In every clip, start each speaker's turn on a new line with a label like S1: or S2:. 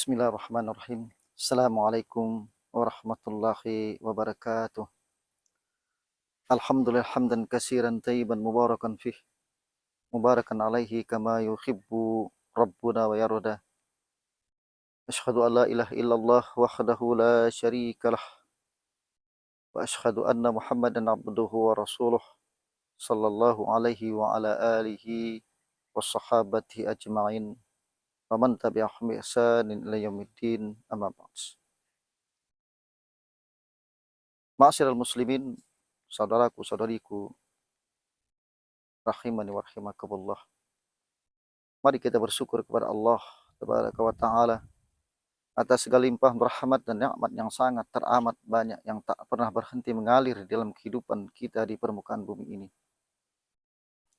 S1: Bismillahirrahmanirrahim. Assalamualaikum warahmatullahi wabarakatuh. Alhamdulillah hamdan katsiran tayyiban mubarakan fih. Mubarakan alaihi kama yuhibbu rabbuna wa yarda. Asyhadu an la ilaha illallah wahdahu la syarikalah. Wa asyhadu anna Muhammadan abduhu wa rasuluh. Sallallahu alaihi wa ala alihi wa sahabatihi ajma'in. Wa man tabi'ahum bi ihsanin ila yaumiddin amma ba'd. Ma'asyiral muslimin, saudaraku saudariku rahimani wa rahimakumullah. Mari kita bersyukur kepada Allah Tabaraka wa taala atas segala limpah rahmat dan nikmat yang sangat teramat banyak yang tak pernah berhenti mengalir dalam kehidupan kita di permukaan bumi ini.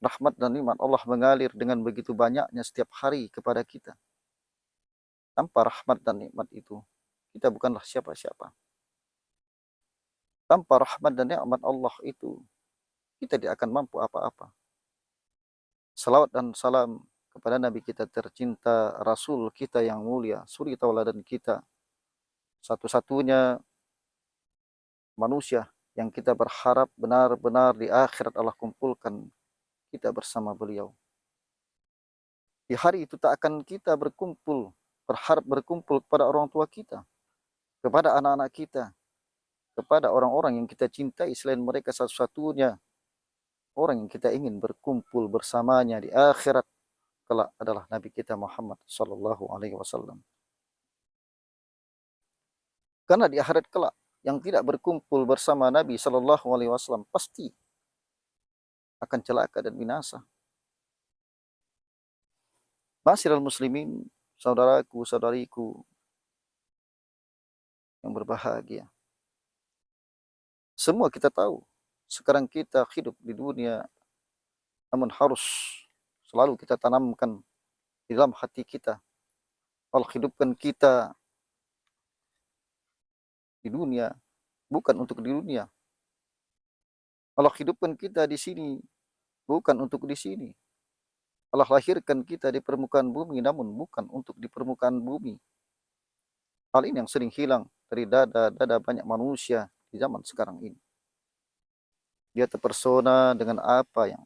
S1: Rahmat dan nikmat Allah mengalir dengan begitu banyaknya setiap hari kepada kita. Tanpa rahmat dan nikmat itu, kita bukanlah siapa-siapa. Tanpa rahmat dan nikmat Allah itu, kita tidak akan mampu apa-apa. Salawat dan salam kepada Nabi kita tercinta, Rasul kita yang mulia, suri tauladan kita, satu-satunya manusia yang kita berharap benar-benar di akhirat Allah kumpulkan kita bersama beliau. Di hari itu tak akan kita berharap berkumpul kepada orang tua kita, kepada anak-anak kita, kepada orang-orang yang kita cintai selain mereka. Satu-satunya orang yang kita ingin berkumpul bersamanya di akhirat kelak adalah Nabi kita Muhammad sallallahu alaihi wasallam. Karena di akhirat kelak yang tidak berkumpul bersama Nabi sallallahu alaihi wasallam pasti akan celaka dan binasa. Ma'asyiral muslimin, saudaraku saudariku yang berbahagia. Semua kita tahu sekarang kita hidup di dunia, namun harus selalu kita tanamkan di dalam hati kita, Allah hidupkan kita di dunia bukan untuk di dunia. Allah hidupkan kita di sini bukan untuk di sini. Allah lahirkan kita di permukaan bumi namun bukan untuk di permukaan bumi. Hal ini yang sering hilang dari dada banyak manusia di zaman sekarang ini. Dia terpesona dengan apa yang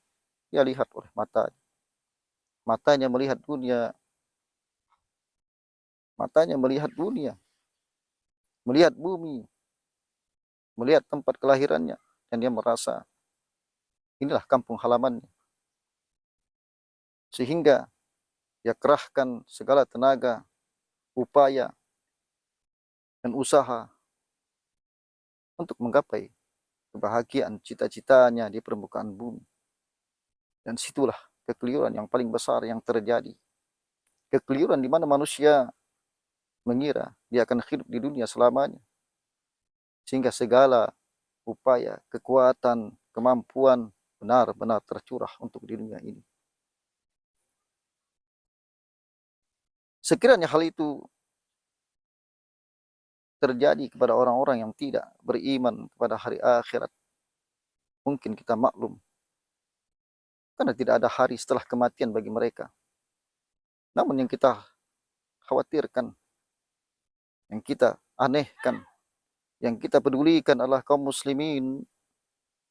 S1: dia lihat oleh matanya. Matanya melihat dunia. Matanya melihat dunia. Melihat bumi. Melihat tempat kelahirannya. Dan dia merasa inilah kampung halamannya. Sehingga dia kerahkan segala tenaga, upaya, dan usaha untuk menggapai kebahagiaan cita-citanya di permukaan bumi. Dan situlah kekeliruan yang paling besar yang terjadi. Kekeliruan di mana manusia mengira dia akan hidup di dunia selamanya. Sehingga segala upaya, kekuatan, kemampuan benar-benar tercurah untuk di dunia ini. Sekiranya hal itu terjadi kepada orang-orang yang tidak beriman kepada hari akhirat, mungkin kita maklum. Karena tidak ada hari setelah kematian bagi mereka. Namun yang kita khawatirkan, yang kita anehkan, yang kita pedulikan adalah kaum muslimin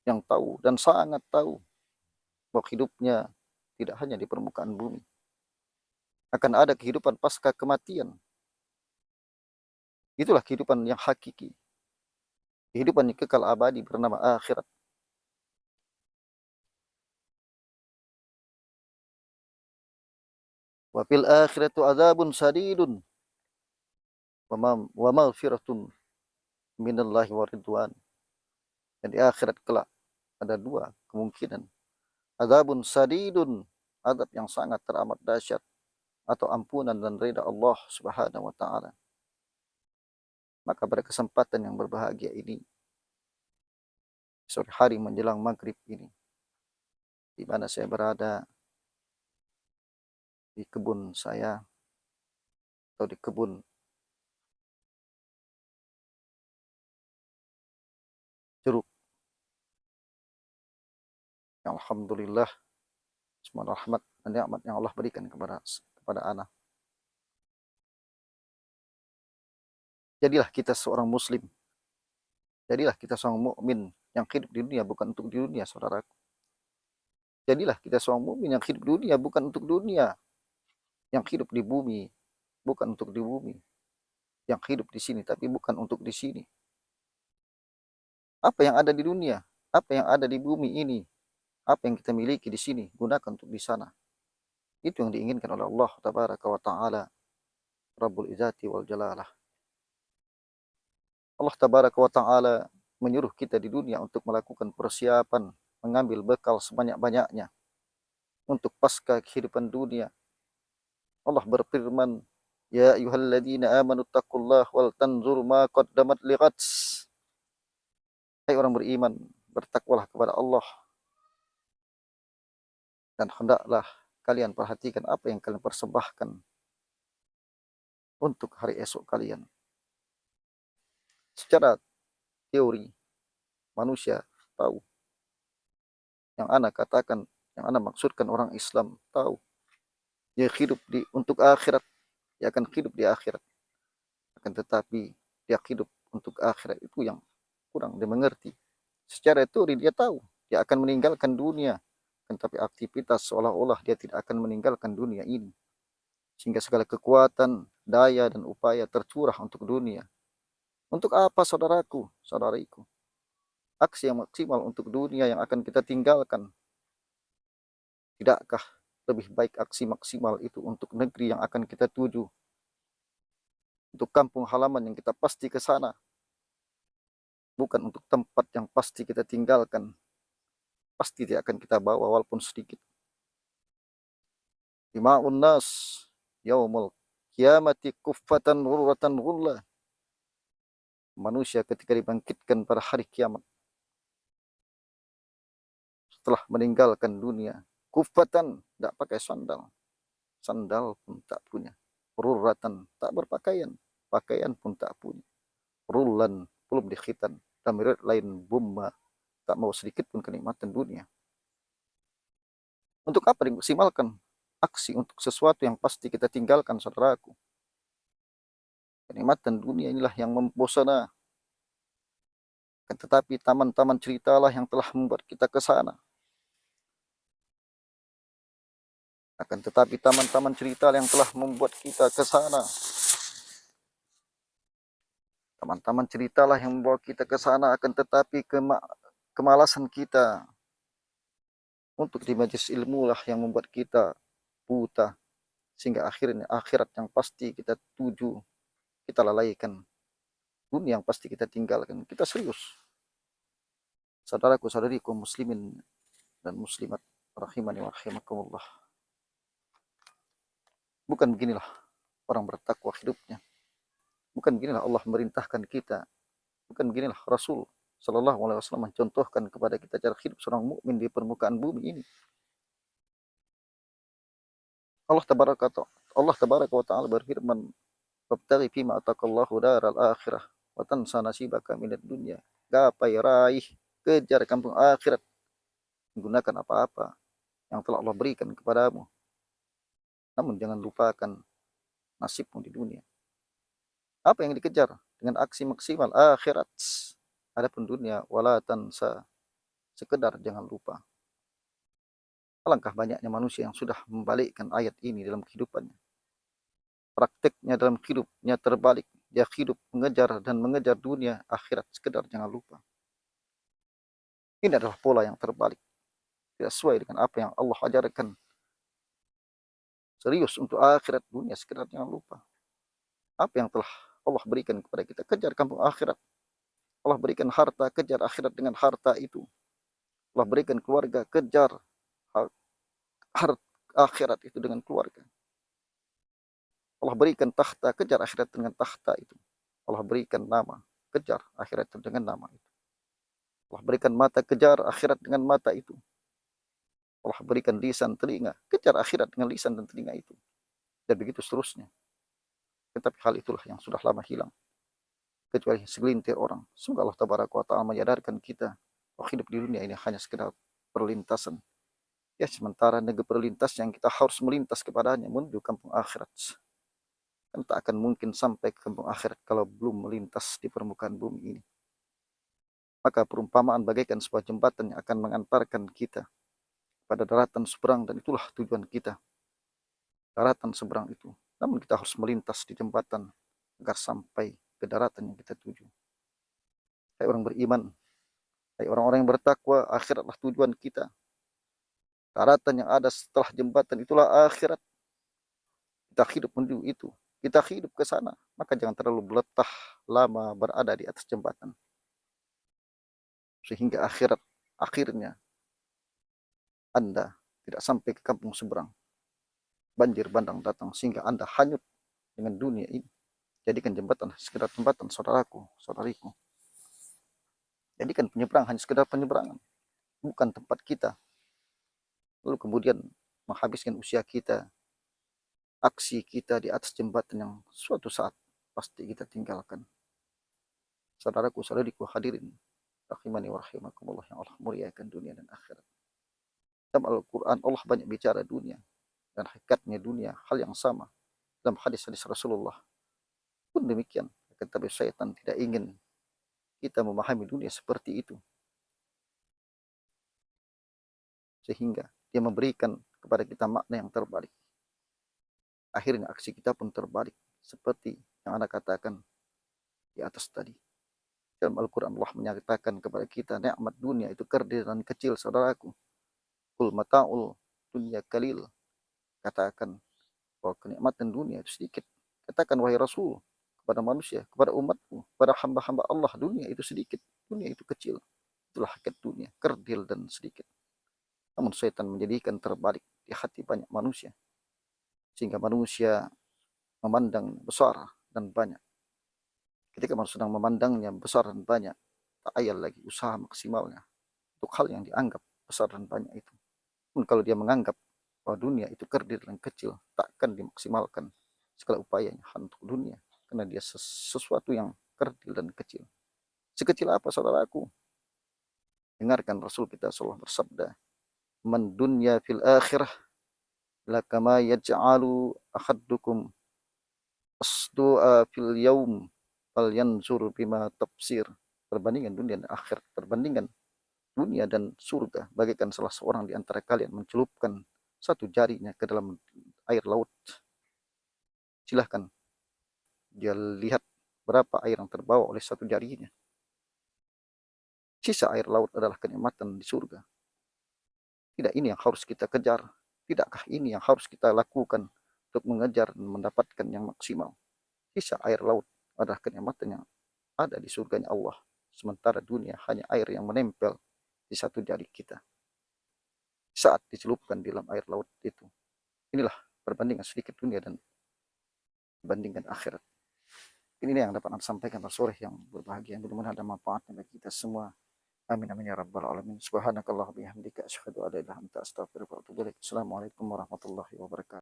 S1: yang tahu dan sangat tahu bahwa hidupnya tidak hanya di permukaan bumi. Akan ada kehidupan pasca kematian. Itulah kehidupan yang hakiki. Kehidupan yang kekal abadi bernama akhirat. Wa fil akhiratu adzabun sadidun wa maghfiratun minallahi wa ridwan. Dan di akhirat kelak ada dua kemungkinan. Adzabun sadidun, azab yang sangat teramat dahsyat, atau ampunan dan ridha Allah Subhanahu wa taala. Maka pada kesempatan yang berbahagia ini, sore hari menjelang maghrib ini, di mana saya berada di kebun saya atau di kebun jeruk, yang alhamdulillah semua rahmat dan nikmat yang Allah berikan kepada anak. Jadilah kita seorang muslim. Jadilah kita seorang mukmin yang hidup di dunia bukan untuk di dunia, saudaraku. Jadilah kita seorang mukmin yang hidup di dunia bukan untuk dunia, yang hidup di bumi bukan untuk di bumi, yang hidup di sini tapi bukan untuk di sini. Apa yang ada di dunia, apa yang ada di bumi ini, apa yang kita miliki di sini, gunakan untuk di sana. Itu yang diinginkan oleh Allah Tabaraka wa Ta'ala, Rabbul Izzati wal Jalalah. Allah Tabaraka wa Ta'ala menyuruh kita di dunia untuk melakukan persiapan, mengambil bekal sebanyak-banyaknya untuk pasca kehidupan dunia. Allah berfirman, Ya ayyuhalladzina amanu taqullah wal tanzur ma qaddamat lighats. Hai orang beriman, bertakwalah kepada Allah dan hendaklah kalian perhatikan apa yang kalian persembahkan untuk hari esok kalian. Secara teori, manusia tahu. Yang ana katakan, yang ana maksudkan orang Islam tahu. Dia hidup untuk akhirat, dia akan hidup di akhirat. Akan tetapi dia hidup untuk akhirat itu yang kurang dimengerti. Secara teori dia tahu, dia akan meninggalkan dunia. Tetapi aktivitas seolah-olah dia tidak akan meninggalkan dunia ini. Sehingga segala kekuatan, daya, dan upaya tercurah untuk dunia. Untuk apa saudaraku, saudariku? Aksi yang maksimal untuk dunia yang akan kita tinggalkan. Tidakkah lebih baik aksi maksimal itu untuk negeri yang akan kita tuju? Untuk kampung halaman yang kita pasti ke sana. Bukan untuk tempat yang pasti kita tinggalkan. Pasti tidak akan kita bawa walaupun sedikit. Dima'un nas yaumul kiamati kuffatan ghurratan ghulla. Manusia ketika dibangkitkan pada hari kiamat. Setelah meninggalkan dunia. Kuffatan, tidak pakai sandal. Sandal pun tak punya. Rurratan, tak berpakaian. Pakaian pun tak punya. Rullan, belum dikhitan. Dan riwayat lain, bumma, tak mau sedikit pun kenikmatan dunia. Untuk apa dimaksimalkan aksi untuk sesuatu yang pasti kita tinggalkan, saudaraku? Kenikmatan dunia inilah yang membosankan. Tetapi taman-taman ceritalah yang telah membuat kita ke sana. Akan tetapi taman-taman cerita yang telah membuat kita ke sana. Taman-taman ceritalah yang membawa kita ke sana, akan tetapi kemalasan kita untuk di majelis ilmu lah yang membuat kita buta. Sehingga akhirnya akhirat yang pasti kita tuju, kita lalaikan. Dunia yang pasti kita tinggalkan. Kita serius. Saudaraku, saudariku, muslimin dan muslimat, rahimani wa rahimakumullah. Bukan beginilah orang bertakwa hidupnya. Bukan beginilah Allah merintahkan kita. Bukan beginilah Rasul Sallallahu Alaihi Wasallam mencontohkan kepada kita cara hidup seorang mukmin di permukaan bumi ini. Allah tabaraka wa ta'ala berfirman, "Wabtaghi fima ataqallahu daral akhirah wa tansa nasibaka minad dunya." Gapai, raih, kejar kampung akhirat. Menggunakan apa-apa yang telah Allah berikan kepadamu. Namun jangan lupakan nasibmu di dunia. Apa yang dikejar? Dengan aksi maksimal akhirat. Adapun dunia, wala tansa, sekedar jangan lupa. Alangkah banyaknya manusia yang sudah membalikkan ayat ini dalam kehidupannya. Prakteknya dalam hidupnya terbalik. Dia hidup mengejar dan mengejar dunia, akhirat sekedar jangan lupa. Ini adalah pola yang terbalik. Tidak sesuai dengan apa yang Allah ajarkan. Serius untuk akhirat, dunia sekedar jangan lupa. Apa yang telah Allah berikan kepada kita? Kejar kampung akhirat. Allah berikan harta, kejar akhirat dengan harta itu. Allah berikan keluarga, kejar akhirat itu dengan keluarga. Allah berikan tahta, kejar akhirat dengan tahta itu. Allah berikan nama, kejar akhirat dengan nama itu. Allah berikan mata, kejar akhirat dengan mata itu. Allah berikan lisan, telinga, kejar akhirat dengan lisan dan telinga itu. Dan begitu seterusnya. Tetapi hal itulah yang sudah lama hilang. Kecuali segelintir orang. Semoga Allah Tabaraka wa Ta'ala menyadarkan kita bahwa hidup di dunia ini hanya sekedar perlintasan. Ya, sementara negeri perlintas yang kita harus melintas kepadanya menuju kampung akhirat. kan tak akan mungkin sampai ke kampung akhirat kalau belum melintas di permukaan bumi ini. Maka perumpamaan bagaikan sebuah jembatan yang akan mengantarkan kita pada daratan seberang, dan itulah tujuan kita, daratan seberang itu. Namun kita harus melintas di jembatan agar sampai ke daratan yang kita tuju. Hai orang beriman, hai orang-orang yang bertakwa, akhiratlah tujuan kita. Daratan yang ada setelah jembatan itulah akhirat. Kita hidup menuju itu, kita hidup ke sana, maka jangan terlalu berletah lama berada di atas jembatan. Sehingga akhirnya Anda tidak sampai ke kampung seberang. Banjir bandang datang sehingga Anda hanyut dengan dunia ini. Jadikan jembatan sekedar jembatan, saudaraku, saudariku. Jadikan penyeberang hanya sekedar penyeberangan, bukan tempat kita. Lalu kemudian menghabiskan usia kita, aksi kita di atas jembatan yang suatu saat pasti kita tinggalkan. Saudaraku, saudariku hadirin, rahimani wa rahimakumullah yang Allah muliakan dunia dan akhirat. Dalam Al-Quran Allah banyak bicara dunia dan hakikatnya dunia hal yang sama. Dalam hadis-hadis Rasulullah pun demikian. Tetapi syaitan tidak ingin kita memahami dunia seperti itu, sehingga dia memberikan kepada kita makna yang terbalik. Akhirnya aksi kita pun terbalik seperti yang Anda katakan di atas tadi. Dalam Al-Quran Allah menyatakan kepada kita nikmat dunia itu kerdil dan kecil, saudaraku. Kul mata'ul dunia kalil. Katakan bahwa kenikmatan dunia itu sedikit. Katakan wahai Rasul kepada manusia, kepada umatku, kepada hamba-hamba Allah, dunia itu sedikit, dunia itu kecil. Itulah hakikat dunia, kerdil dan sedikit. Namun syaitan menjadikan terbalik di hati banyak manusia, sehingga manusia memandang besar dan banyak. Ketika manusia sedang memandangnya besar dan banyak, tak ayal lagi usaha maksimalnya untuk hal yang dianggap besar dan banyak itu. Pun kalau dia menganggap bahwa dunia itu kerdil dan kecil, takkan dimaksimalkan segala upayanya untuk dunia, karena dia sesuatu yang kerdil dan kecil. Sekecil apa, saudaraku? Dengarkan Rasul kita sallallahu bersabda, "Man dunya fil akhirah lakama yaj'alu ahaddukum asdu'a fil yaum fal yanzur bima tafsir." Perbandingan dunia dan akhirat, perbandingan dunia dan surga bagaikan salah seorang di antara kalian mencelupkan satu jarinya ke dalam air laut. Silahkan dia lihat berapa air yang terbawa oleh satu jarinya. Sisa air laut adalah kenikmatan di surga. Tidak ini yang harus kita kejar? Tidakkah ini yang harus kita lakukan untuk mengejar dan mendapatkan yang maksimal? Sisa air laut adalah kenikmatan yang ada di surganya Allah. Sementara dunia hanya air yang menempel di satu jari kita saat dicelupkan di dalam air laut itu. Inilah perbandingan sedikit dunia dan perbandingan akhirat. Ini yang dapat saya sampaikan pada sore yang berbahagia. Mudah-mudahan ada manfaatnya bagi kita semua. Amin amin ya rabbal alamin. Subhanakallah bihamdika asyhadu an la ilaha illa anta astaghfiruka wa atubu ilaik. Assalamualaikum warahmatullahi wabarakatuh.